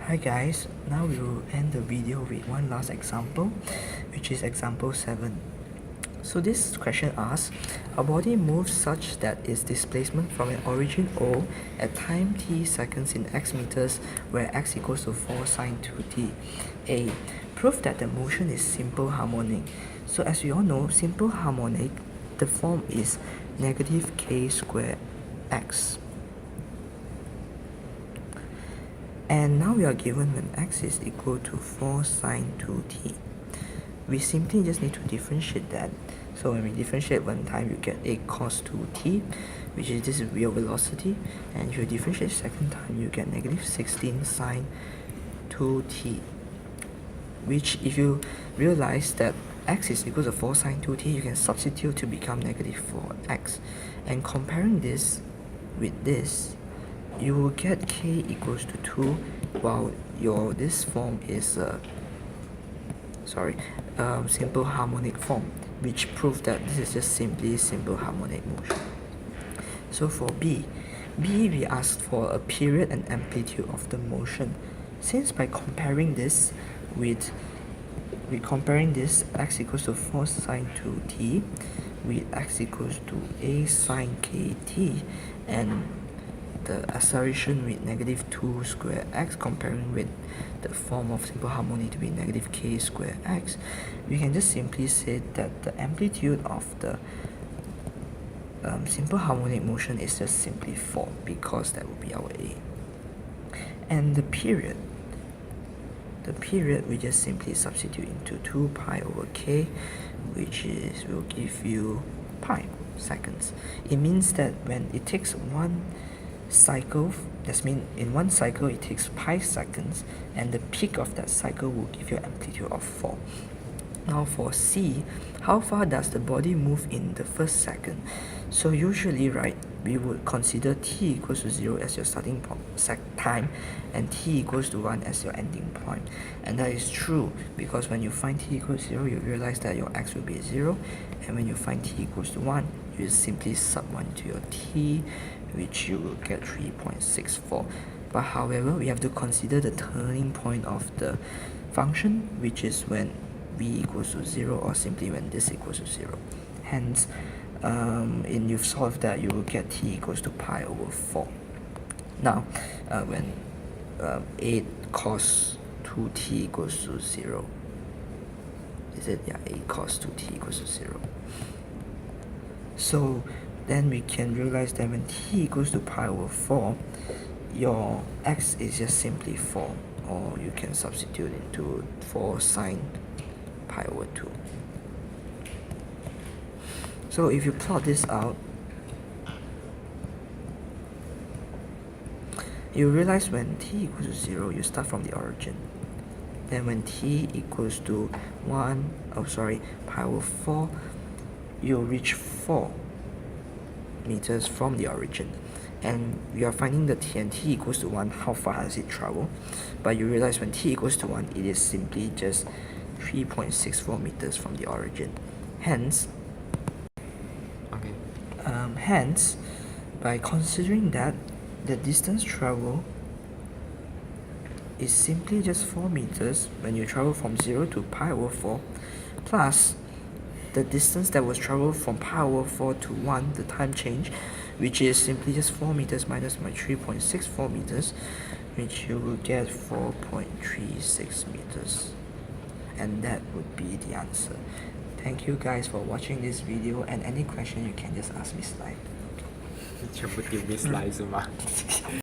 Hi guys, now we will end the video with one last example, which is example 7. So this question asks, a body moves such that its displacement from an origin O at time t seconds in x meters, where x equals to 4 sine 2t. A. Prove that the motion is simple harmonic. So as we all know, simple harmonic, the form is negative k squared x. And now we are given when x is equal to 4 sine 2t. We simply just need to differentiate that. So when we differentiate one time, you get 8 cos 2t, which is this real velocity. And if you differentiate second time, you get negative 16 sine 2t. Which, if you realize that x is equal to 4 sine 2t, you can substitute to become negative 4x. And comparing this with this, you will get k equals to 2, while this form is simple harmonic form, which proves that this is just simply simple harmonic motion. So for B, we asked for a period and amplitude of the motion. Since by comparing this with x equals to 4 sine 2t with x equals to a sine kt, and the acceleration with negative 2 square x comparing with the form of simple harmonic to be negative k square x, we can just simply say that the amplitude of the simple harmonic motion is just simply 4, because that will be our A. And the period we just simply substitute into 2 pi over k, which will give you pi seconds. It means that when it takes one cycle, that means in one cycle it takes pi seconds, and the peak of that cycle will give you an amplitude of 4. Now for C, how far does the body move in the first second? So usually, right, we would consider t equals to 0 as your starting time and t equals to 1 as your ending point. And that is true because when you find t equals 0, you realize that your x will be 0, and when you find t equals to 1, you simply sub 1 to your t, which you will get 3.64. But however, we have to consider the turning point of the function, which is when v equals to 0, or simply when this equals to 0. Hence, and you've solved that, you will get t equals to pi over 4. Now, when 8 cos 2t equals to 0, is it? Yeah, 8 cos 2t equals to 0. So then we can realize that when t equals to pi over 4, your x is just simply 4, or you can substitute into 4 sine pi over 2. So if you plot this out, you realize when t equals to 0, you start from the origin. Then when t equals to pi over 4, you'll reach 4 meters from the origin. And we are finding the t equals to 1, how far does it travel? But you realize when t equals to 1, it is simply just 3.64 meters from the origin. Hence, by considering that the distance traveled is simply just 4 meters when you travel from 0 to pi over 4, plus the distance that was traveled from pi over 4 to 1, the time change, which is simply just 4 meters minus my 3.64 meters, which you will get 4.36 meters. And that would be the answer. Thank you guys for watching this video, and any question you can just ask Miss Lai. 全部丢 Miss 来是吗？